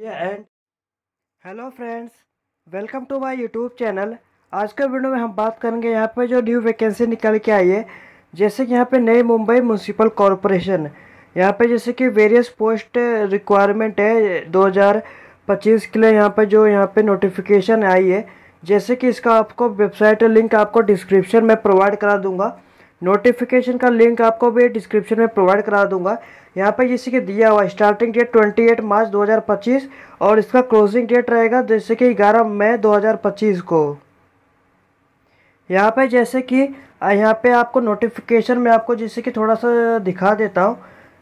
And hello friends, welcome to my YouTube channel. आज के video में हम बात करेंगे यहाँ पे जो न्यू वैकेंसी निकल के आई है। जैसे कि यहाँ पे नई मुंबई म्यूनसिपल कॉरपोरेशन, यहाँ पे जैसे कि वेरियस पोस्ट रिक्वायरमेंट है 2025 के लिए। यहाँ पे नोटिफिकेशन आई है। जैसे कि इसका आपको वेबसाइट लिंक आपको डिस्क्रिप्शन में प्रोवाइड करा दूंगा। नोटिफिकेशन का लिंक आपको भी डिस्क्रिप्शन में प्रोवाइड करा दूंगा। यहाँ पे जैसे कि दिया हुआ स्टार्टिंग डेट 28 मार्च 2025 और इसका क्लोजिंग डेट रहेगा जैसे कि 11 मई 2025 को। यहाँ पे जैसे कि यहाँ पे आपको नोटिफिकेशन में आपको जैसे कि थोड़ा सा दिखा देता हूँ।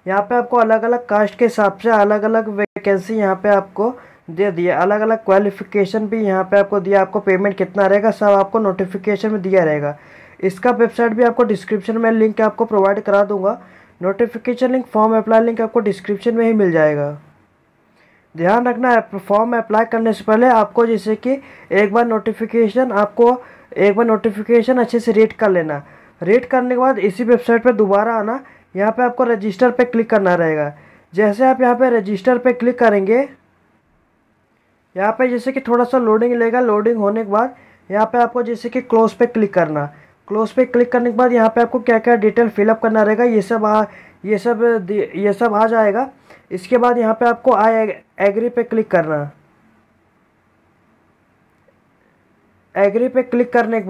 यहाँ पे आपको अलग अलग कास्ट के हिसाब से अलग अलग वैकेंसी यहाँ पे आपको दे दिया, अलग अलग क्वालिफिकेशन भी यहाँ पे आपको दिया। आपको पेमेंट कितना रहेगा सब आपको नोटिफिकेशन में दिया रहेगा। इसका वेबसाइट भी आपको डिस्क्रिप्शन में लिंक आपको प्रोवाइड करा दूंगा। Notification link, form apply link आपको डिस्क्रिप्शन में ही मिल जाएगा। ध्यान रखना है, फॉर्म अप्लाई करने से पहले आपको जैसे कि एक बार नोटिफिकेशन अच्छे से रीड कर लेना। रीड करने के बाद इसी वेबसाइट पर दोबारा आना। यहाँ पे आपको रजिस्टर पे क्लिक करना रहेगा। जैसे आप यहाँ पे रजिस्टर पे क्लिक करेंगे, यहाँ पे जैसे कि थोड़ा सा लोडिंग लेगा। लोडिंग होने के बाद यहाँ पे आपको जैसे कि क्लोज पे क्लिक करना। क्लोज पे क्लिक करने के बाद यहाँ पे आपको क्या क्या डिटेल फिलअप करना रहेगा ये सब आ जाएगा। इसके बाद यहाँ पे आपको आई एग्री पे क्लिक करना। एग्री पे क्लिक करने के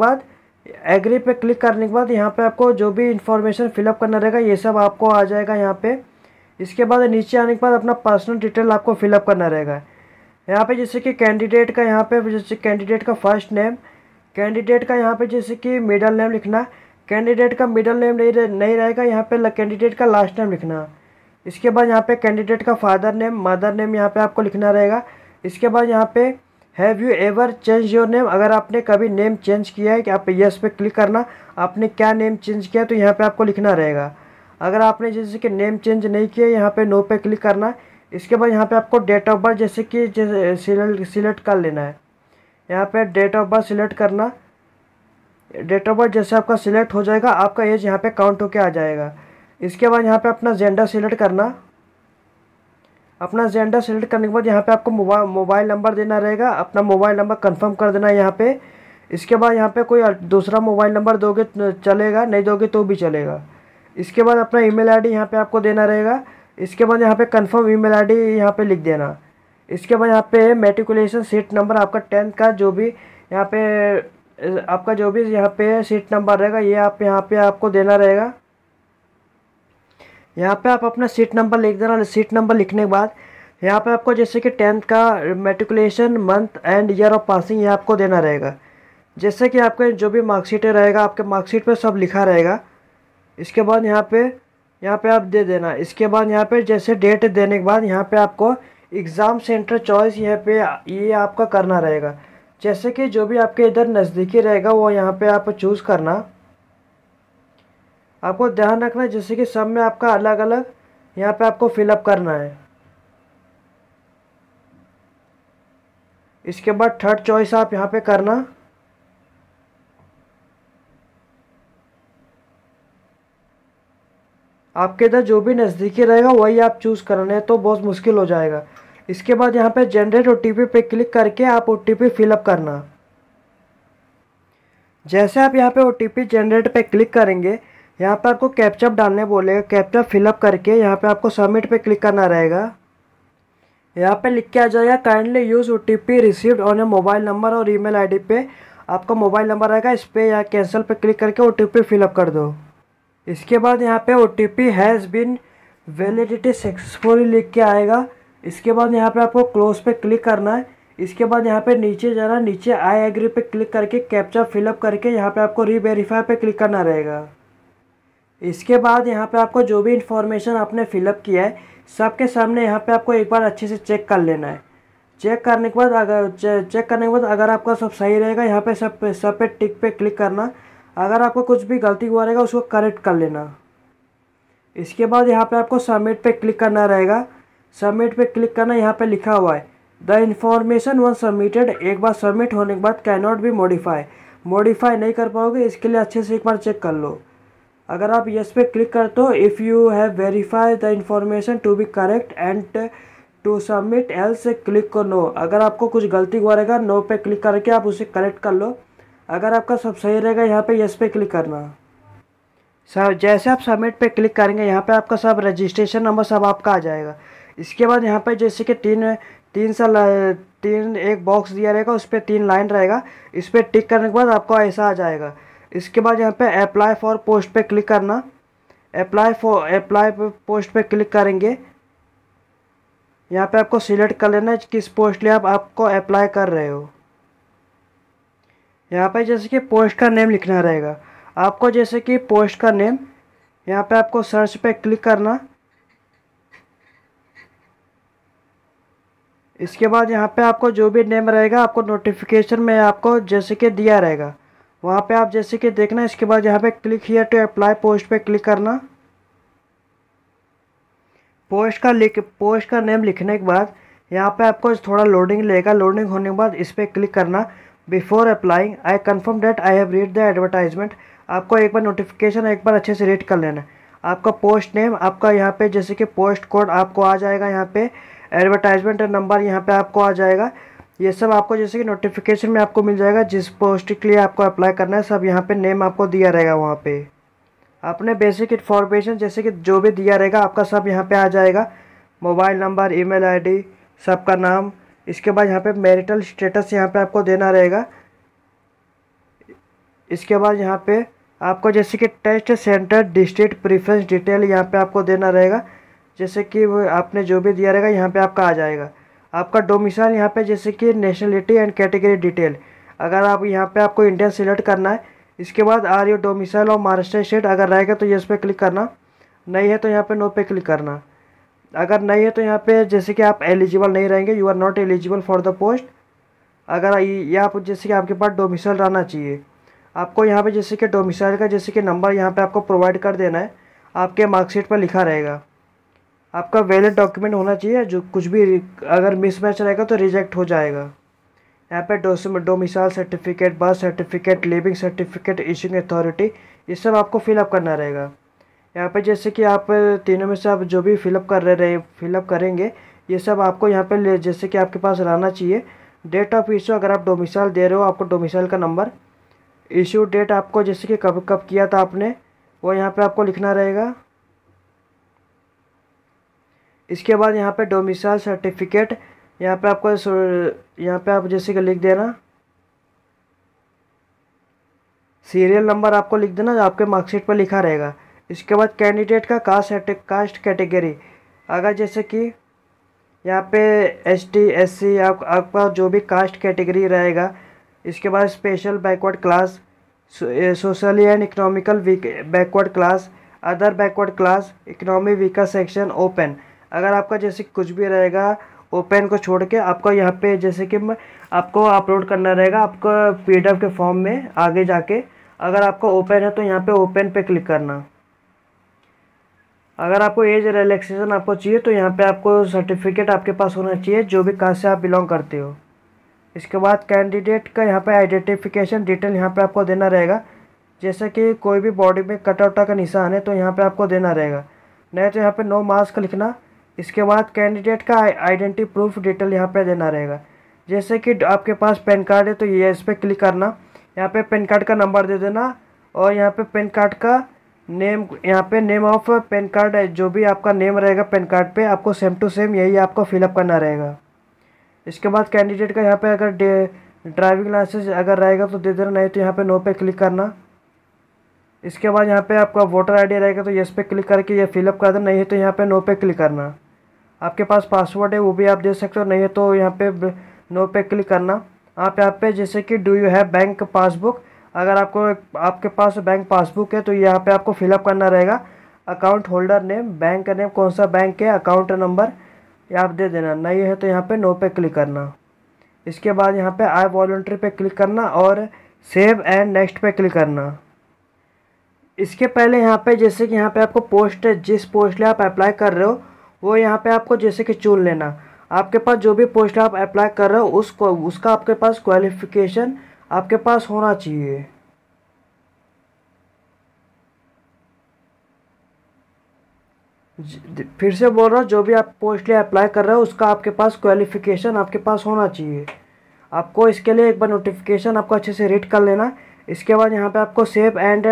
बाद यहाँ पे आपको जो भी इंफॉर्मेशन फिलअप करना रहेगा ये सब आपको आ जाएगा यहाँ पे। इसके बाद नीचे आने के बाद अपना पर्सनल डिटेल आपको फिलअप करना रहेगा। यहाँ पे जैसे कि कैंडिडेट का कैंडिडेट का फर्स्ट नेम, कैंडिडेट का यहाँ पे जैसे कि मिडल नेम लिखना। कैंडिडेट का मिडल नेम नहीं रहेगा, यहाँ पे कैंडिडेट का लास्ट नेम लिखना। इसके बाद यहाँ पे कैंडिडेट का फादर नेम, मदर नेम यहाँ पे आपको लिखना रहेगा। इसके बाद यहाँ पे have you ever change your name, अगर आपने कभी नेम चेंज किया है कि आप यस पे क्लिक करना। आपने क्या नेम चेंज किया तो यहाँ पे आपको लिखना रहेगा। अगर आपने जैसे कि नेम चेंज नहीं किया यहाँ पे नो पे क्लिक करना। इसके बाद यहाँ पे आपको डेट ऑफ बर्थ जैसे कि सिलेक्ट कर लेना है। यहाँ पे डेट ऑफ बर्थ सिलेक्ट करना। डेट ऑफ बर्थ जैसे आपका सिलेक्ट हो जाएगा आपका एज यहाँ पे काउंट होके आ जाएगा। इसके बाद यहाँ पे अपना जेंडर सिलेक्ट करना। अपना जेंडर सिलेक्ट करने के बाद यहाँ पे आपको मोबाइल नंबर देना रहेगा। अपना मोबाइल नंबर कंफर्म कर देना है यहाँ पे। इसके बाद यहाँ पे कोई दूसरा मोबाइल नंबर दोगे चलेगा, नहीं दोगे तो भी चलेगा। इसके बाद अपना ईमेल आईडी यहाँ पे आपको देना रहेगा। इसके बाद यहाँ पे कंफर्म ईमेल आईडी यहाँ पे लिख देना। इसके बाद यहाँ पे मैट्रिकुलेशन सीट नंबर, आपका 10th का जो भी यहाँ पे सीट नंबर रहेगा ये आप यहाँ पे आपको देना रहेगा। यहाँ पे आप अपना सीट नंबर लिख देना। सीट नंबर लिखने के बाद यहाँ पे आपको जैसे कि 10th का matriculation month and year of passing ये आपको देना रहेगा। जैसे कि आपके जो भी मार्कशीट रहेगा आपके मार्कशीट पे सब लिखा रहेगा। इसके बाद यहाँ पे आप दे देना। इसके बाद यहाँ पे जैसे डेट देने के बाद यहाँ पे आपको एग्ज़ाम सेंटर चॉइस ये आपका करना रहेगा। जैसे कि जो भी आपके इधर नज़दीकी रहेगा वो यहाँ पे आप चूज़ करना। आपको ध्यान रखना जैसे कि सब में आपका अलग अलग यहाँ पे आपको फिलअप करना है। इसके बाद थर्ड चॉइस आप यहाँ पे करना। आपके इधर जो भी नज़दीकी रहेगा वही आप चूज़ करना है तो बहुत मुश्किल हो जाएगा। इसके बाद यहाँ पे जनरेट ओटीपी पे क्लिक करके आप ओटीपी फिलअप करना। जैसे आप यहाँ पे ओटीपी जनरेट पे क्लिक करेंगे यहाँ पे आपको कैप्चा डालने बोलेगा। कैप्चा फिलअप करके यहाँ पे आपको सबमिट पे क्लिक करना रहेगा। यहाँ पे लिख के आ जाएगा kindly use OTP received on A mobile number और ईमेल आईडी पे आपका मोबाइल नंबर आएगा। इस पर या कैंसिल पे क्लिक करके ओटीपी फिलअप कर दो। इसके बाद यहाँ पे OTP has been validity successfully लिख के आएगा। इसके बाद यहाँ पे आपको क्लोज पे क्लिक करना है। इसके बाद यहाँ पे नीचे जाना, नीचे आई एग्री पे क्लिक करके कैप्चा फिलअप करके यहाँ पे आपको रीवेरीफाई पे क्लिक करना रहेगा। इसके बाद यहाँ पे आपको जो भी इंफॉर्मेशन आपने फिलअप किया है सबके सामने यहाँ पे आपको एक बार अच्छे से चेक कर लेना है। चेक करने के बाद अगर आपका सब सही रहेगा यहाँ पे सब पे टिक पे क्लिक करना। अगर आपको कुछ भी गलती हुआ रहेगा उसको करेक्ट कर लेना। इसके बाद यहाँ पे आपको सबमिट पे क्लिक करना रहेगा। सबमिट पे क्लिक करना, यहाँ पे लिखा हुआ है द इन्फॉर्मेशन वन सबमिटेड। एक बार सबमिट होने के बाद कैन नॉट बी मॉडिफाई नहीं कर पाओगे। इसके लिए अच्छे से एक बार चेक कर लो। अगर आप यस पे क्लिक करते हो if you have verify the information to be correct and to submit else click को नो। अगर आपको कुछ गलती हुआ रहेगा नो पे क्लिक करके आप उसे करेक्ट कर लो। अगर आपका सब सही रहेगा यहाँ पे यस पे क्लिक करना। सर जैसे आप सबमिट पे क्लिक करेंगे यहाँ पे आपका सब रजिस्ट्रेशन नंबर सब आपका आ जाएगा। इसके बाद यहाँ पे जैसे कि तीन एक बॉक्स दिया रहेगा, उस पर 3 लाइन रहेगा, इस पर टिक करने के बाद आपको ऐसा आ जाएगा। इसके बाद यहाँ पे अप्लाई फॉर पोस्ट पे क्लिक करना। अप्लाई पोस्ट पे क्लिक करेंगे, यहाँ पे आपको सिलेक्ट कर लेना है किस पोस्ट लिए आपको अप्लाई कर रहे हो। यहाँ पे जैसे कि पोस्ट का नेम लिखना रहेगा आपको, जैसे कि पोस्ट का नेम, यहाँ पे आपको सर्च पे क्लिक करना। इसके बाद यहाँ पे आपको जो भी नेम रहेगा आपको नोटिफिकेशन में आपको जैसे कि दिया रहेगा, वहाँ पे आप जैसे कि देखना। इसके बाद यहाँ पे click here to apply post पे क्लिक करना। पोस्ट का नेम लिखने के बाद यहाँ पे आपको थोड़ा लोडिंग लेगा। लोडिंग होने के बाद इस पर क्लिक करना। Before applying I confirm that I have read the advertisement. आपको एक बार नोटिफिकेशन एक बार अच्छे से रीड कर लेना। आपका पोस्ट नेम, आपका यहाँ पे जैसे कि पोस्ट कोड आपको आ जाएगा, यहाँ पे एडवर्टाइजमेंट नंबर यहाँ पे आपको आ जाएगा। ये सब आपको जैसे कि नोटिफिकेशन में आपको मिल जाएगा। जिस पोस्ट के लिए आपको अप्लाई करना है सब यहाँ पे नेम आपको दिया रहेगा। वहाँ पे अपने बेसिक इन्फॉर्मेशन जैसे कि जो भी दिया रहेगा आपका सब यहाँ पे आ जाएगा। मोबाइल नंबर, ईमेल आईडी, सबका नाम। इसके बाद यहाँ पे मैरिटल स्टेटस यहाँ पे आपको देना रहेगा। इसके बाद यहाँ पे आपको जैसे कि test centre district preference detail यहाँ पे आपको देना रहेगा। जैसे कि वो आपने जो भी दिया रहेगा यहाँ पे आपका आ जाएगा। आपका डोमिसाइल यहाँ पे जैसे कि नेशनलिटी एंड कैटेगरी डिटेल, अगर आप यहाँ पे आपको इंडियन सिलेक्ट करना है। इसके बाद आर योर डोमिसाइल और महाराष्ट्र स्टेट, अगर रहेगा तो यस पे क्लिक करना, नहीं है तो यहाँ पे नो पे क्लिक करना। अगर नहीं है तो यहाँ पे जैसे कि आप एलिजिबल नहीं रहेंगे, you are not eligible for the post. अगर या आप जैसे कि आपके पास डोमिसाइल रहना चाहिए, आपको यहाँ पे जैसे कि डोमिसाइल का जैसे कि नंबर यहाँ पे आपको प्रोवाइड कर देना है। आपके मार्कशीट पर लिखा रहेगा। आपका वैलिड डॉक्यूमेंट होना चाहिए, जो कुछ भी अगर मिसमैच रहेगा तो रिजेक्ट हो जाएगा। यहाँ पे domicile certificate, birth certificate, leaving certificate, issuing authority, ये सब आपको फिलअप करना रहेगा। यहाँ पे जैसे कि आप तीनों में से आप जो भी फिलअप करेंगे ये सब आपको यहाँ पे जैसे कि आपके पास रहना चाहिए। डेट ऑफ इशू, अगर आप डोमिसाइल दे रहे हो आपको डोमिसाइल का नंबर, इशू डेट आपको जैसे कि कब कब किया था आपने वो यहाँ पे आपको लिखना रहेगा। इसके बाद यहाँ पे डोमिसाइल सर्टिफिकेट, यहाँ पे आपको यहाँ पे आप जैसे कि लिख देना। सीरियल नंबर आपको लिख देना जो आपके मार्कशीट पर लिखा रहेगा। इसके बाद कैंडिडेट का कास्ट कैटेगरी, अगर जैसे कि यहाँ पे ST SC आपका जो भी कास्ट कैटेगरी रहेगा। इसके बाद special backward class, socially and economical backward class, other backward class, economy weaker section, open. अगर आपका जैसे कुछ भी रहेगा ओपन को छोड़ के आपको यहाँ पे जैसे कि आपको अपलोड करना रहेगा आपका PDF के फॉर्म में आगे जाके। अगर आपको ओपन है तो यहाँ पे ओपन पे क्लिक करना। अगर आपको एज रिलैक्सेशन आपको चाहिए तो यहाँ पे आपको सर्टिफिकेट आपके पास होना चाहिए जो भी कास्ट से आप बिलोंग करते हो। इसके बाद कैंडिडेट का यहाँ पे आइडेंटिफिकेशन डिटेल यहाँ पे आपको देना रहेगा। जैसे कि कोई भी बॉडी में कटआउट का निशान है तो यहाँ पे आपको देना रहेगा, नहीं तो यहाँ पे नो मास्क लिखना। इसके बाद कैंडिडेट का आइडेंटिटी प्रूफ डिटेल यहाँ पे देना रहेगा। जैसे कि आपके पास पैन कार्ड है तो ये इस पर क्लिक करना, यहाँ पे पैन कार्ड का नंबर दे देना और यहाँ पे पैन कार्ड का नेम, यहाँ पे नेम ऑफ पैन कार्ड जो भी आपका नेम रहेगा पैन कार्ड पे आपको सेम टू सेम यही आपको फिलअप करना रहेगा। इसके बाद कैंडिडेट का यहाँ पे अगर ड्राइविंग लाइसेंस अगर रहेगा तो दे देना, नहीं तो यहाँ पे नो पे क्लिक करना। इसके बाद यहाँ पे आपका वोटर ID रहेगा तो यस पे क्लिक करके ये फिलअप कर देना, नहीं है तो यहाँ पे नो पे क्लिक करना। आपके पास पासवर्ड है वो भी आप दे सकते हो, नहीं है तो यहाँ पे नो पे क्लिक करना। आप यहाँ पे जैसे कि do you have bank passbook, अगर आपके पास बैंक पासबुक है तो यहाँ पे आपको फिलअप करना रहेगा। अकाउंट होल्डर नेम, बैंक का नेम, कौन सा बैंक है, अकाउंट नंबर ये आप दे देना, नहीं है तो यहाँ पे नो पे क्लिक करना। इसके बाद यहाँ पे आई वॉलंटरी पे क्लिक करना और सेव एंड नेक्स्ट पे क्लिक करना। इसके पहले यहाँ पे जैसे कि यहाँ पे आपको पोस्ट, जिस पोस्ट लिए आप अप्लाई कर रहे हो वो यहाँ पे आपको जैसे कि चुन लेना। आपके पास जो भी पोस्ट आप अप्लाई कर रहे हो उसका आपके पास क्वालिफिकेशन आपके पास होना चाहिए। फिर से बोल रहा हूँ, जो भी आप पोस्ट लिए अप्लाई कर रहे हो उसका आपके पास क्वालिफिकेशन आपके पास होना चाहिए। आपको इसके लिए एक बार नोटिफिकेशन आपको अच्छे से रीड कर लेना। इसके बाद यहाँ पे आपको सेव एंड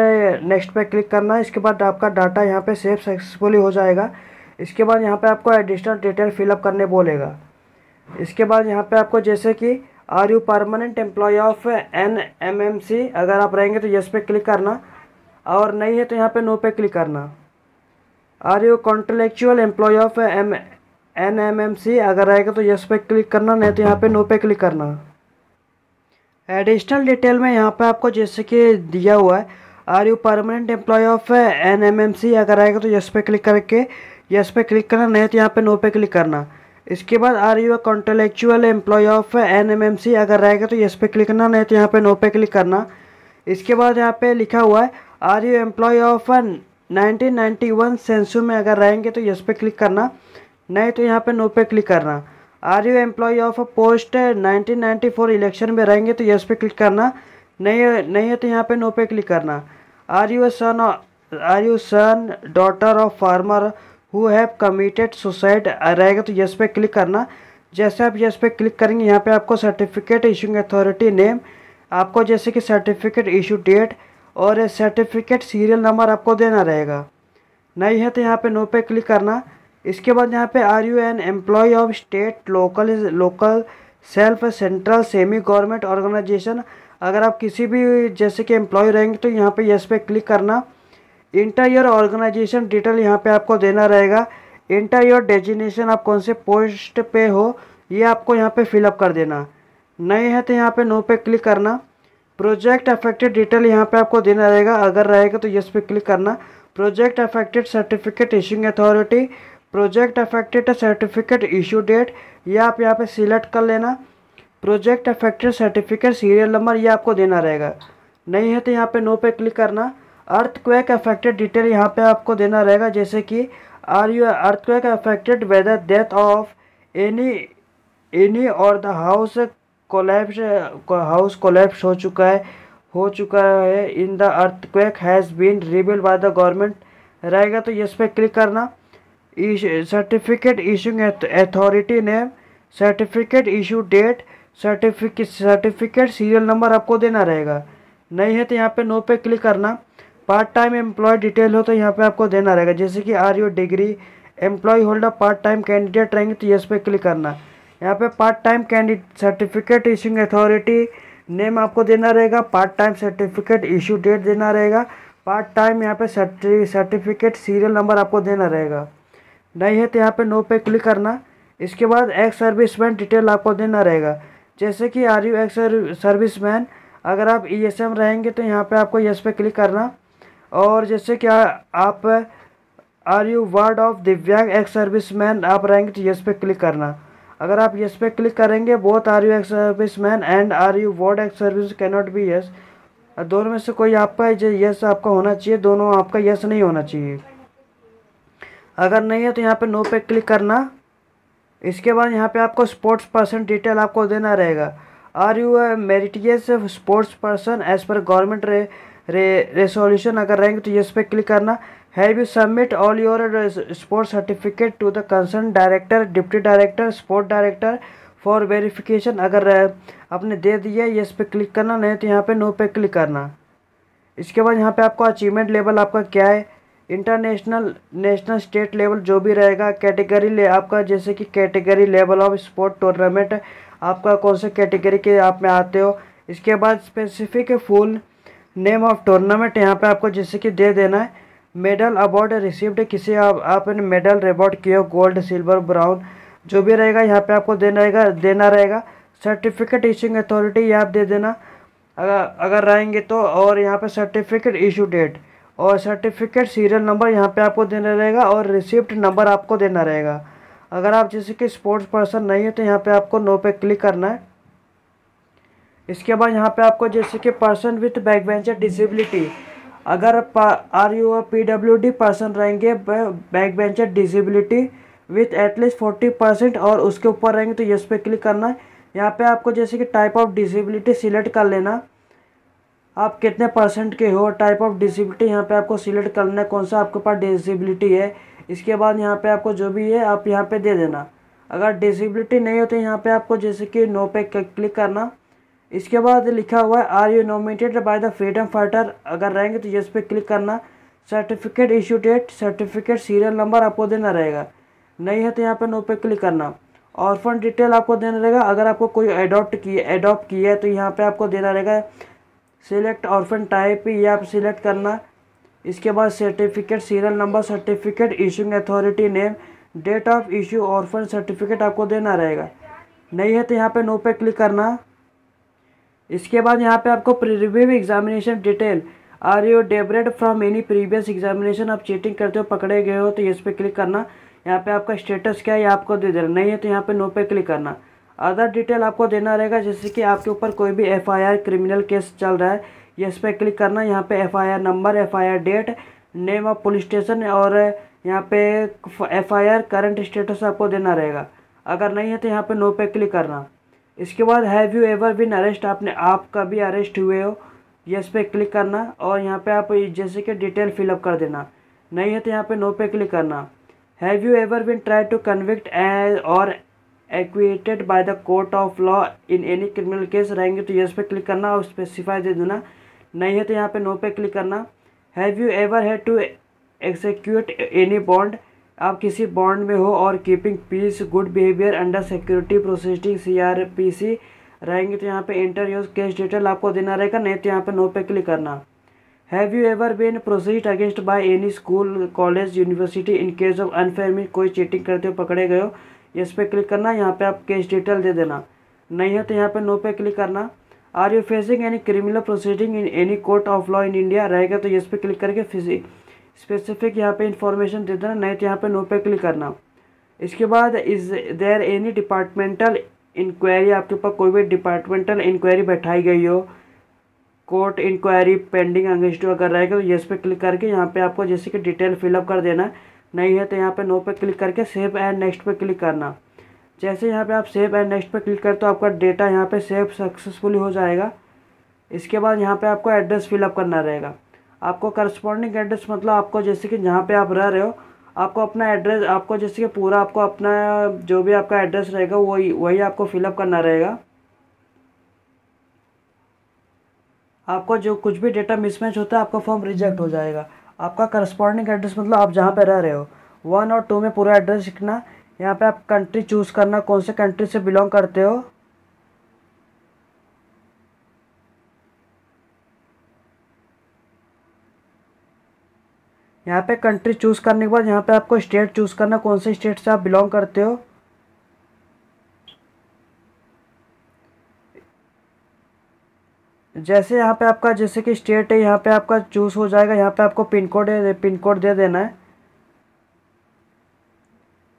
नेक्स्ट पे क्लिक करना है। इसके बाद आपका डाटा यहाँ पे सेव सक्सेसफुली हो जाएगा। इसके बाद यहाँ पे आपको एडिशनल डिटेल फिलअप करने बोलेगा। इसके बाद यहाँ पे आपको जैसे कि are you permanent employ of NMMC, अगर आप रहेंगे तो यस पे क्लिक करना, और नहीं है तो यहाँ पे नो पे क्लिक करना। Are you contractual employ of NMMC, अगर रहेगा तो यस पे क्लिक करना, नहीं तो यहाँ पे नो पे क्लिक करना। एडिशनल डिटेल में यहाँ पे आपको जैसे कि दिया हुआ है, are you permanent employ of NMMC, अगर आएगा तो यस पे क्लिक करके यस पे क्लिक करना, नहीं तो यहाँ पे नो पे क्लिक करना। इसके बाद are you contractual employ of NMMC, अगर रहेगा तो यस पे क्लिक करना, नहीं तो यहाँ पे नो पे क्लिक करना। इसके बाद यहाँ पे लिखा हुआ है आर यू एम्प्लॉय ऑफ 1991 सेंसू में, अगर रहेंगे तो यस पे क्लिक करना, नहीं तो यहाँ पे नो पे क्लिक करना। Are you employ of post 1994 election में रहेंगे तो यस पे क्लिक करना, नहीं है तो यहाँ पे नो पे क्लिक करना। Are you son daughter of farmer who have committed suicide, रहेगा तो यस पे क्लिक करना। जैसे आप यस पे क्लिक करेंगे यहाँ पे आपको सर्टिफिकेट इशूइंग अथॉरिटी नेम, आपको जैसे कि सर्टिफिकेट इशू डेट और सर्टिफिकेट सीरियल नंबर आपको देना रहेगा, नहीं है तो यहाँ पे नो पे क्लिक करना। इसके बाद यहाँ पे are you an employ of state local self central semi government organisation, अगर आप किसी भी जैसे कि एम्प्लॉय रहेंगे तो यहाँ पे यस पे क्लिक करना। इंटर योर ऑर्गेनाइजेशन डिटेल यहाँ पे आपको देना रहेगा। इंटर योर डेजिग्नेशन, आप कौन से पोस्ट पे हो ये आपको यहाँ पे फिलअप कर देना, नहीं है तो यहाँ पे नो पे क्लिक करना। प्रोजेक्ट अफेक्टेड डिटेल यहाँ पे आपको देना रहेगा, अगर रहेगा तो यस पे क्लिक करना। Project affected certificate issuing authority, project affected certificate issue date, ये आप यहाँ पे सिलेक्ट कर लेना। Project affected certificate serial number ये आपको देना रहेगा, नहीं है तो यहाँ पे नो पे क्लिक करना। अर्थक्वेक अफेक्टेड डिटेल यहाँ पे आपको देना रहेगा, जैसे कि are you earthquake affected whether death of any or the house collapse हो चुका है in the earthquake has been rebuild by the government, रहेगा तो यस पे क्लिक करना। Certificate issuing authority name, certificate issue date, certificate serial number आपको देना रहेगा, नहीं है तो यहाँ पे नो पे क्लिक करना। पार्ट टाइम एम्प्लॉय डिटेल हो तो यहाँ पे आपको देना रहेगा, जैसे कि are you degree employ holder part time candidate रहेंगे तो यस पे क्लिक करना। यहाँ पे part time candidate certificate issuing authority name आपको देना रहेगा, part time certificate issue date देना रहेगा, पार्ट टाइम यहाँ पे सर्टिफिकेट सीरियल नंबर आपको देना रहेगा, नहीं है तो यहाँ पे नो पे क्लिक करना। इसके बाद एक्स सर्विसमैन डिटेल आपको देना रहेगा, जैसे कि आर यू एक्स सर्विसमैन, अगर आप ESM रहेंगे तो यहाँ पे आपको यस पे क्लिक करना। और जैसे कि आप आर यू वार्ड ऑफ दिव्यांग एक्स सर्विसमैन आप रहेंगे तो यस पे क्लिक करना। अगर आप यस पे क्लिक करेंगे both are you ex serviceman and are you ward ex service cannot be yes, दोनों में से कोई आपका यस आपका होना चाहिए, दोनों आपका यस नहीं होना चाहिए। अगर नहीं है तो यहाँ पे नो पे क्लिक करना। इसके बाद यहाँ पे आपको स्पोर्ट्स पर्सन डिटेल आपको देना रहेगा। Are you meritorious sports person as per government resolution, अगर रहेंगे तो यस पे क्लिक करना। Have you submit all your sports certificate to the concern director deputy director sport director for verification, अगर आपने दे दिया यस पे क्लिक करना, नहीं तो यहाँ पे नो पे क्लिक करना। इसके बाद यहाँ पे आपको अचीवमेंट लेवल आपका क्या है, इंटरनेशनल नेशनल स्टेट लेवल जो भी रहेगा। कैटेगरी आपका जैसे कि category level of sport tournament, आपका कौन से कैटेगरी के आप में आते हो। इसके बाद specific full name of tournament यहाँ पे आपको जैसे कि दे देना है। मेडल अवार्ड रिसीव्ड, किसी आपने मेडल रिवॉर्ड किया, गोल्ड सिल्वर ब्राउन जो भी रहेगा यहाँ पे आपको देना रहेगा। सर्टिफिकेट इशूइंग अथॉरिटी ये आप दे देना अगर रहेंगे तो, और यहाँ पे सर्टिफिकेट इशू डेट और सर्टिफिकेट सीरियल नंबर यहाँ पे आपको देना रहेगा, और रिसिप्ट नंबर आपको देना रहेगा। अगर आप जैसे कि स्पोर्ट्स पर्सन नहीं है तो यहाँ पे आपको नो पे क्लिक करना है। इसके बाद यहाँ पे आपको जैसे कि पर्सन विथ बैकबेंचर डिसेबिलिटी, अगर आर यू PWD पर्सन रहेंगे बैकबेंचर डिसेबिलिटी विथ एटलीस्ट 40% और उसके ऊपर रहेंगे तो यस पे क्लिक करना है। यहाँ पे आपको जैसे कि टाइप ऑफ डिसेबिलिटी सिलेक्ट कर लेना, आप कितने % के हो। टाइप ऑफ डिसेबिलिटी यहाँ पे आपको सिलेक्ट करना है, कौन सा आपके पास डिसेबिलिटी है, इसके बाद यहाँ पे आपको जो भी है आप यहाँ पे दे देना। अगर डिसेबिलिटी नहीं हो तो यहाँ पे आपको जैसे कि नो पे क्लिक करना। इसके बाद लिखा हुआ है are you nominated by the freedom fighter, अगर रहेंगे तो यस पे क्लिक करना। Certificate issue date, certificate serial number आपको देना रहेगा, नहीं है तो यहाँ पे नो पे क्लिक करना। ऑर्फन डिटेल आपको देना रहेगा, अगर आपको कोई अडॉप्ट किया है तो यहाँ पे आपको देना रहेगा। सिलेक्ट ऑर्फन टाइप ये आप सिलेक्ट करना। इसके बाद certificate serial number, certificate issuing authority name, date of issue orphan certificate आपको देना रहेगा, नहीं है तो यहाँ पे नो पे क्लिक करना। इसके बाद यहाँ पे आपको previous examination detail, are you debarred from any previous examination, आप चीटिंग करते हो पकड़े गए हो तो इस पे क्लिक करना। यहाँ पे आपका स्टेटस क्या है ये आपको दे देना, नहीं है तो यहाँ पे नो पे क्लिक करना। अदर डिटेल आपको देना रहेगा, जैसे कि आपके ऊपर कोई भी एफआईआर क्रिमिनल केस चल रहा है, इस पे क्लिक करना। यहाँ पे FIR number, FIR date, name of police station और यहाँ पे एफआईआर करंट स्टेटस आपको देना रहेगा, अगर नहीं है तो यहाँ पे नो पे क्लिक करना। इसके बाद have you ever been arrest, आप कभी अरेस्ट हुए हो, यस पे क्लिक करना और यहाँ पे आप जैसे कि डिटेल फिलअप कर देना, नहीं है तो यहाँ पे नो पे क्लिक करना। Have you ever been try to convict or acquitted by the court of law in any criminal case, रहेंगे तो यस पे क्लिक करना और स्पेसिफाई दे देना, नहीं है तो यहाँ पे नो पे क्लिक करना। Have you ever had to execute any bond, आप किसी बॉन्ड में हो और keeping peace good behaviour under security proceeding CRPC, रहेंगे तो यहाँ पे इंटर योर केस डिटेल आपको देना रहेगा, नहीं तो यहाँ पे नो पे क्लिक करना। Have you ever been proceed against by any school college university in case of unfair में, कोई चीटिंग करते हो पकड़े गए हो, इस पे क्लिक करना, यहाँ पे आप केस डिटेल दे देना, नहीं है तो यहाँ पे नो पे क्लिक करना। Are you facing any criminal proceeding in any court of law in India, रहेगा तो इस पे क्लिक करके स्पेसिफिक यहाँ पे इन्फॉर्मेशन दे देना, नहीं तो यहाँ पे नो पे क्लिक करना। इसके बाद is there any departmental inquiry, आपके ऊपर कोई भी डिपार्टमेंटल इंक्वायरी बैठाई गई हो, court inquiry pending against you, अगर रहेगा तो यस पे क्लिक करके यहाँ पे आपको जैसे कि डिटेल फिलअप कर देना, नहीं है तो यहाँ पे नो पे क्लिक करके सेव एंड नेक्स्ट पे क्लिक करना। जैसे यहाँ पे आप सेव एंड नेक्स्ट पे क्लिक करते तो आपका डेटा यहाँ पे सेव सक्सेसफुली हो जाएगा। इसके बाद यहाँ पे आपको एड्रेस फिलअप करना रहेगा, आपको करस्पॉन्डिंग एड्रेस मतलब आपको जैसे कि जहाँ पे आप रह रहे हो आपको अपना एड्रेस, आपको जैसे कि पूरा आपको अपना जो भी आपका एड्रेस रहेगा वही आपको फिलअप करना रहेगा। आपको जो कुछ भी डेटा मिसमैच होता है आपका फॉर्म रिजेक्ट हो जाएगा। आपका करस्पॉन्डिंग एड्रेस मतलब आप जहाँ पे रह रहे हो 1 और 2 में पूरा एड्रेस लिखना। यहाँ पे आप कंट्री चूज़ करना, कौन से कंट्री से बिलोंग करते हो। यहाँ पे कंट्री चूज़ करने के बाद यहाँ पे आपको स्टेट चूज़ करना, कौन से स्टेट से आप बिलोंग करते हो। जैसे यहाँ पे आपका जैसे कि स्टेट है यहाँ पे आपका चूज़ हो जाएगा, यहाँ पे आपको पिन कोड दे देना है।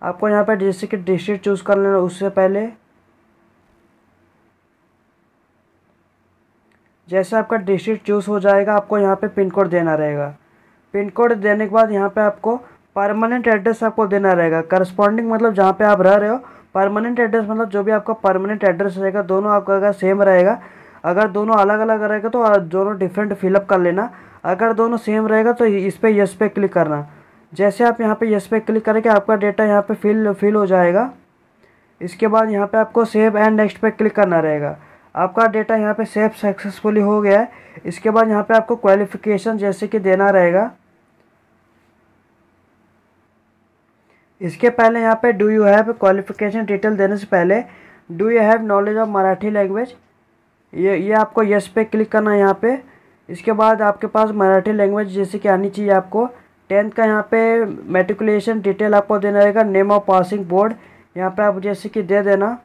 आपको यहाँ पे जैसे कि डिस्ट्रिक्ट चूज़ कर लेना, उससे पहले जैसे आपका डिस्ट्रिक्ट चूज़ हो जाएगा आपको यहाँ पे पिन कोड देना रहेगा। पिन कोड देने के बाद यहाँ पे आपको परमानेंट एड्रेस आपको देना रहेगा। करस्पॉन्डिंग मतलब जहाँ पे आप रह रहे हो, परमानेंट एड्रेस मतलब जो भी आपका परमानेंट एड्रेस रहेगा दोनों आपका अगर सेम रहेगा, अगर दोनों अलग अलग रहेगा तो दोनों डिफरेंट फिलअप कर लेना। अगर दोनों सेम रहेगा तो इस पर यस पे क्लिक करना। जैसे आप यहाँ पे यस पे क्लिक करेंगे आपका डेटा यहाँ पे फिल हो जाएगा। इसके बाद यहाँ पे आपको सेव एंड नेक्स्ट पे क्लिक करना रहेगा। आपका डेटा यहाँ पे सेव सक्सेसफुली हो गया है। इसके बाद यहाँ पे आपको क्वालिफिकेशन जैसे कि देना रहेगा। इसके पहले यहाँ पे do you have qualification detail देने से पहले do you have knowledge of Marathi language, ये आपको यस पे क्लिक करना है यहाँ पे। इसके बाद आपके पास मराठी लैंग्वेज जैसे कि आनी चाहिए आपको। 10th का यहाँ पे मेट्रिकुलेशन डिटेल आपको देना रहेगा। नेम ऑफ पासिंग बोर्ड यहाँ पे आप जैसे कि दे देना,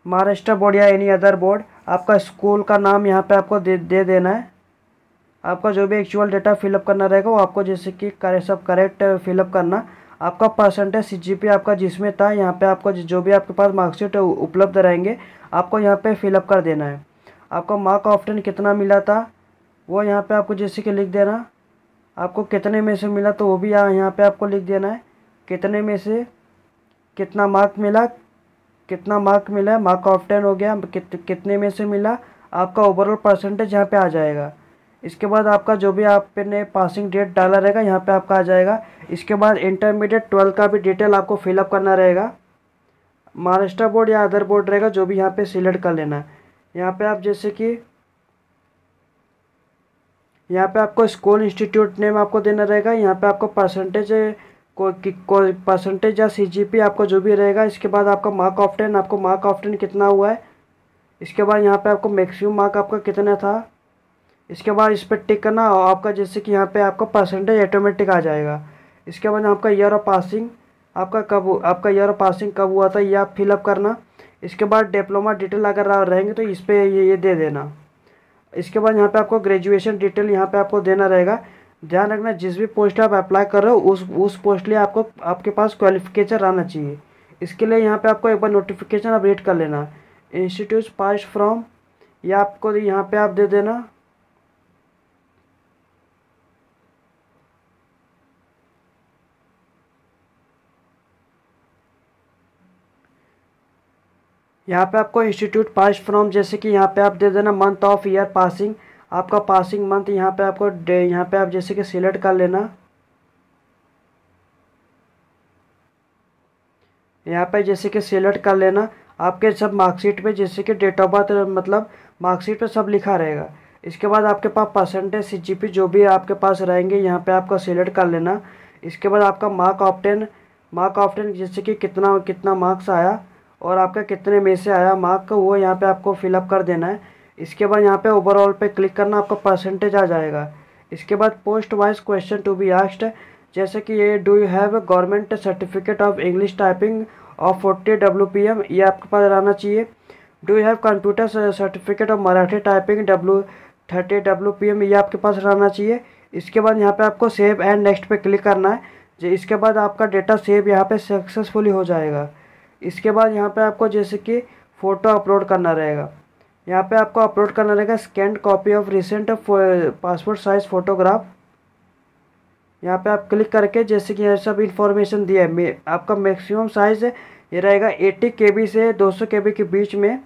महाराष्ट्र बोर्ड या एनी अदर बोर्ड। आपका स्कूल का नाम यहाँ पे आपको दे देना है। आपका जो भी एक्चुअल डेटा फिलअप करना रहेगा वो आपको जैसे कि सब करेक्ट फिलअप करना। आपका परसेंटेज CGPA आपका जिसमें था यहाँ पे आपको जो भी आपके पास मार्कशीट उपलब्ध रहेंगे आपको यहाँ पे फिलअप कर देना है। आपको मार्क ऑफ 10 कितना मिला था वो यहाँ पे आपको जैसे कि लिख देना। आपको कितने में से मिला तो वो भी यहाँ पे आपको लिख देना है। कितने में से कितना मार्क मिला है, मार्क ऑफ 10 हो गया, कितने में से मिला, आपका ओवरऑल परसेंटेज यहाँ पे आ जाएगा। इसके बाद आपका जो भी आपने पासिंग डेट डाला रहेगा यहाँ पे आपका आ जाएगा। इसके बाद इंटरमीडिएट 12 का भी डिटेल आपको फिलअप करना रहेगा। महाराष्ट्र बोर्ड या अदर बोर्ड रहेगा जो भी यहाँ पे सिलेक्ट कर लेना है। यहाँ पे आप जैसे कि यहाँ पे आपको स्कूल इंस्टीट्यूट नेम आपको देना रहेगा। यहाँ पे आपको परसेंटेज को परसेंटेज या CGP आपको जो भी रहेगा। इसके बाद आपका मार्क ऑफ 10, आपको मार्क ऑफ 10 कितना हुआ है। इसके बाद यहाँ पे आपको मैक्सिमम मार्क आपका कितना था। इसके बाद इस पर टिक करना और आपका जैसे कि यहाँ पे आपका परसेंटेज ऑटोमेटिक आ जाएगा। इसके बाद आपका ईयर ऑफ पासिंग आपका ईयर ऑफ पासिंग कब हुआ था ये आप फिलअप करना। इसके बाद डिप्लोमा डिटेल अगर रहेंगे तो इस पर ये दे देना। इसके बाद यहाँ पे आपको ग्रेजुएशन डिटेल यहाँ पे आपको देना रहेगा। ध्यान रखना जिस भी पोस्ट आप अप्लाई कर रहे हो उस पोस्ट लिए आपको आपके पास क्वालिफिकेशन आना चाहिए। इसके लिए यहाँ पे आपको एक बार नोटिफिकेशन आप रीड कर लेना। इंस्टीट्यूट पास फ्रॉम या आपको यहाँ पे आप दे देना। यहाँ पे आपको इंस्टीट्यूट पास फ्रॉम जैसे कि यहाँ पे आप दे देना मंथ ऑफ ईयर पासिंग। आपका पासिंग मंथ यहाँ पे आपको यहाँ पे आप जैसे कि सिलेक्ट कर लेना। यहाँ पे जैसे कि सिलेक्ट कर लेना। आपके सब मार्कशीट पे जैसे कि डेट ऑफ बर्थ मतलब मार्कशीट पे सब लिखा रहेगा। इसके बाद आपके पास परसेंटेज CGP जो भी आपके पास रहेंगे यहाँ पे आपको सिलेक्ट कर लेना। इसके बाद आपका मार्क ऑफ 10 जैसे कि कितना मार्क्स आया और आपका कितने में से आया मार्क वो यहाँ पे आपको फिलअप कर देना है। इसके बाद यहाँ पे ओवरऑल पे क्लिक करना, आपका परसेंटेज आ जाएगा। इसके बाद post wise question to be asked जैसे कि ये do you have government certificate of English typing of 40 WPM ये आपके पास रहना चाहिए। Do you have computer certificate of Marathi typing 30 WPM ये आपके पास रहना चाहिए। इसके बाद यहाँ पे आपको सेव एंड नेक्स्ट पे क्लिक करना है। इसके बाद आपका डेटा सेव यहाँ पे सक्सेसफुली हो जाएगा। इसके बाद यहाँ पे आपको जैसे कि फ़ोटो अपलोड करना रहेगा। यहाँ पे आपको अपलोड करना रहेगा scanned copy of recent passport size photograph. यहाँ पे आप क्लिक करके जैसे कि ये सब इन्फॉर्मेशन दिया है। आपका मैक्सिमम साइज़ ये रहेगा 80 KB से 200 KB के बीच में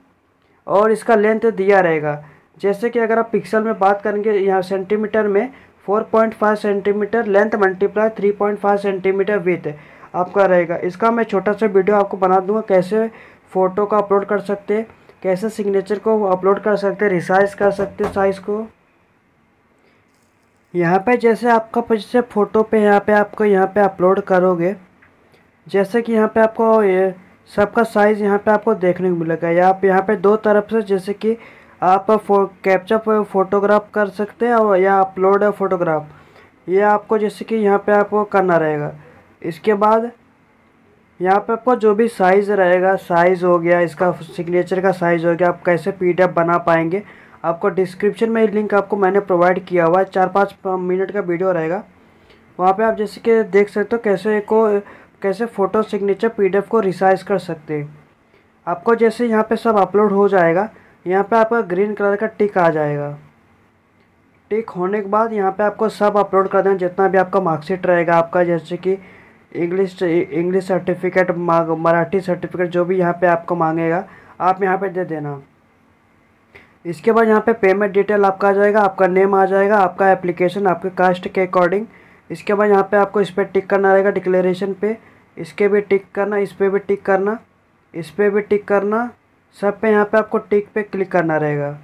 और इसका लेंथ दिया रहेगा। जैसे कि अगर आप पिक्सल में बात करेंगे यहाँ सेंटीमीटर में 4.5 centimetre length multiply 3.5 centimetre with आपका रहेगा। इसका मैं छोटा सा वीडियो आपको बना दूंगा कैसे फ़ोटो को अपलोड कर सकते हैं, कैसे सिग्नेचर को अपलोड कर सकते हैं, रिसाइज कर सकते हैं साइज़ को। यहाँ पे जैसे आपका जैसे फ़ोटो पे यहाँ पे अपलोड करोगे जैसे कि यहाँ पे आपको ये सबका साइज़ यहाँ पे आपको देखने को मिलेगा। यहाँ पे दो तरफ से जैसे कि आप कैप्चर फ़ोटोग्राफ कर सकते हैं और या अपलोड फ़ोटोग्राफ ये आपको जैसे कि यहाँ पे आपको करना रहेगा। इसके बाद यहाँ पे आपको जो भी साइज़ रहेगा, साइज़ हो गया, इसका सिग्नेचर का साइज़ हो गया, आप कैसे PDF बना पाएंगे आपको डिस्क्रिप्शन में लिंक आपको मैंने प्रोवाइड किया हुआ है। 4-5 मिनट का वीडियो रहेगा, वहाँ पे आप जैसे कि देख सकते हो कैसे फ़ोटो सिग्नेचर PDF को रिसाइज कर सकते हैं। आपको जैसे यहाँ पे सब अपलोड हो जाएगा, यहाँ पे आपका ग्रीन कलर का टिक आ जाएगा। टिक होने के बाद यहाँ पे आपको सब अपलोड कर देना जितना भी आपका मार्कशीट रहेगा, आपका जैसे कि इंग्लिश सर्टिफिकेट, मराठी सर्टिफिकेट जो भी यहाँ पे आपको मांगेगा आप यहाँ पे दे देना। इसके बाद यहाँ पे पेमेंट डिटेल आपका आ जाएगा, आपका नेम आ जाएगा, आपका एप्लीकेशन आपके कास्ट के अकॉर्डिंग। इसके बाद यहाँ पे आपको इस पर टिक करना रहेगा डिक्लेरेशन पे, इसके भी टिक करना, इस पर भी टिक करना, इस पर भी टिक करना, सब पे यहाँ पे आपको टिक पे क्लिक करना रहेगा।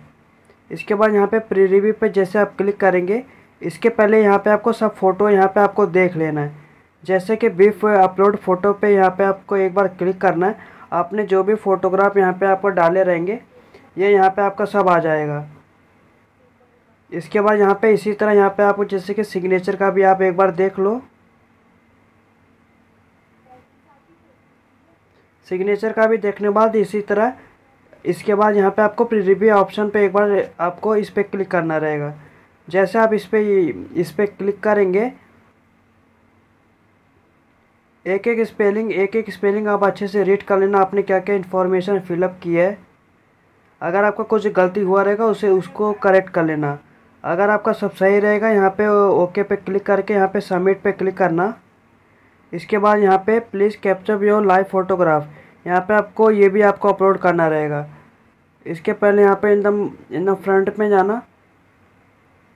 इसके बाद यहाँ पे प्री रिव्यू पे जैसे आप क्लिक करेंगे इसके पहले यहाँ पे आपको सब फ़ोटो यहाँ पे आपको देख लेना है। जैसे कि बिफ अपलोड फ़ोटो पे यहाँ पे आपको एक बार क्लिक करना है। आपने जो भी फ़ोटोग्राफ यहाँ पे आपको डाले रहेंगे ये यहाँ पे आपका सब आ जाएगा। इसके बाद यहाँ पे इसी तरह यहाँ पे आपको जैसे कि सिग्नेचर का भी आप एक बार देख लो, सिग्नेचर का भी देखने के बाद इसी तरह इसके बाद यहाँ पे आपको प्रीव्यू ऑप्शन पे एक बार आपको इस पर क्लिक करना रहेगा। जैसे आप इस पर क्लिक करेंगे एक एक स्पेलिंग आप अच्छे से रीड कर लेना, आपने क्या क्या इन्फॉर्मेशन फिलअप की है। अगर आपका कुछ गलती हुआ रहेगा उसको करेक्ट कर लेना। अगर आपका सब सही रहेगा यहाँ पे ओके पे क्लिक करके यहाँ पे सबमिट पे क्लिक करना। इसके बाद यहाँ पे please capture your live photograph यहाँ पे आपको ये भी आपको अपलोड करना रहेगा। इसके पहले यहाँ पे एकदम फ्रंट में जाना,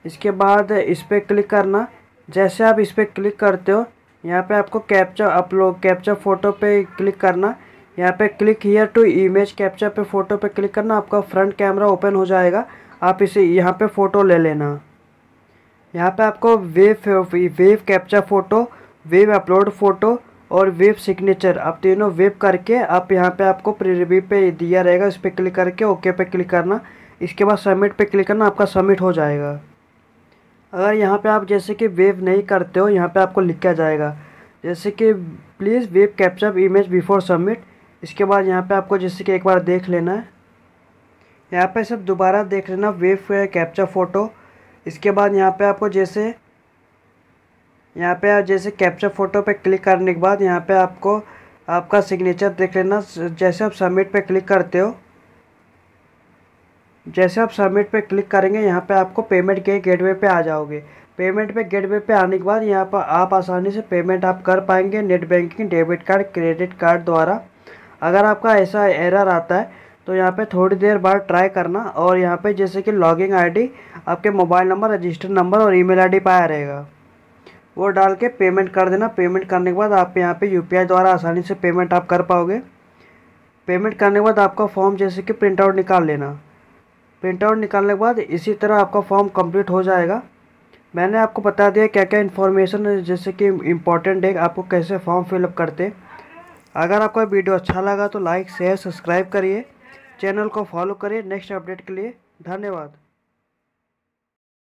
इसके बाद इस पर क्लिक करना। जैसे आप इस पर क्लिक करते हो यहाँ पे आपको कैप्चर फ़ोटो पे क्लिक करना। यहाँ पे click here to image capture पे फ़ोटो पे क्लिक करना। आपका फ्रंट कैमरा ओपन हो जाएगा। आप इसे यहाँ पे फ़ोटो ले लेना। यहाँ पे आपको wave capture photo, wave upload photo और वेव सिग्नेचर, आप तीनों वेव करके आप यहाँ पे आपको प्रीव्यू पे दिया रहेगा। इस पर क्लिक करके ओके पे क्लिक करना। इसके बाद सबमिट पे क्लिक करना, आपका सबमिट हो जाएगा। अगर यहाँ पे आप जैसे कि वेव नहीं करते हो, यहाँ पे आपको लिखा जाएगा जैसे कि please wave capture image before submit. इसके बाद यहाँ पे आपको जैसे कि एक बार देख लेना है, यहाँ पे सब दोबारा देख लेना वेव कैप्चर फ़ोटो। इसके बाद यहाँ पे आपको जैसे कैप्चर फ़ोटो पे क्लिक करने के बाद यहाँ पे आपको आपका सिग्नेचर देख लेना। जैसे आप सबमिट पे क्लिक करते हो, जैसे आप सबमिट पे क्लिक करेंगे यहाँ पे आपको पेमेंट के गेटवे पे आ जाओगे। पेमेंट पे गेटवे पे आने के बाद यहाँ पर आप आसानी से पेमेंट आप कर पाएंगे net banking, debit card, credit card द्वारा। अगर आपका ऐसा एरर आता है तो यहाँ पे थोड़ी देर बाद ट्राई करना और यहाँ पे जैसे कि लॉगिन आईडी, आपके मोबाइल नंबर, रजिस्टर नंबर और ईमेल आईडी पाया रहेगा, वो डाल के पेमेंट कर देना। पेमेंट करने के बाद आप यहाँ पे यूपीआई द्वारा आसानी से पेमेंट आप कर पाओगे। पेमेंट करने के बाद आपका फॉर्म जैसे कि प्रिंट आउट निकाल लेना। प्रिंट आउट निकालने के बाद इसी तरह आपका फॉर्म कंप्लीट हो जाएगा। मैंने आपको बता दिया क्या क्या इन्फॉर्मेशन है, जैसे कि इम्पॉर्टेंट है आपको कैसे फॉर्म फिलअप करते। अगर आपको वीडियो अच्छा लगा तो लाइक शेयर सब्सक्राइब करिए, चैनल को फॉलो करिए नेक्स्ट अपडेट के लिए। धन्यवाद।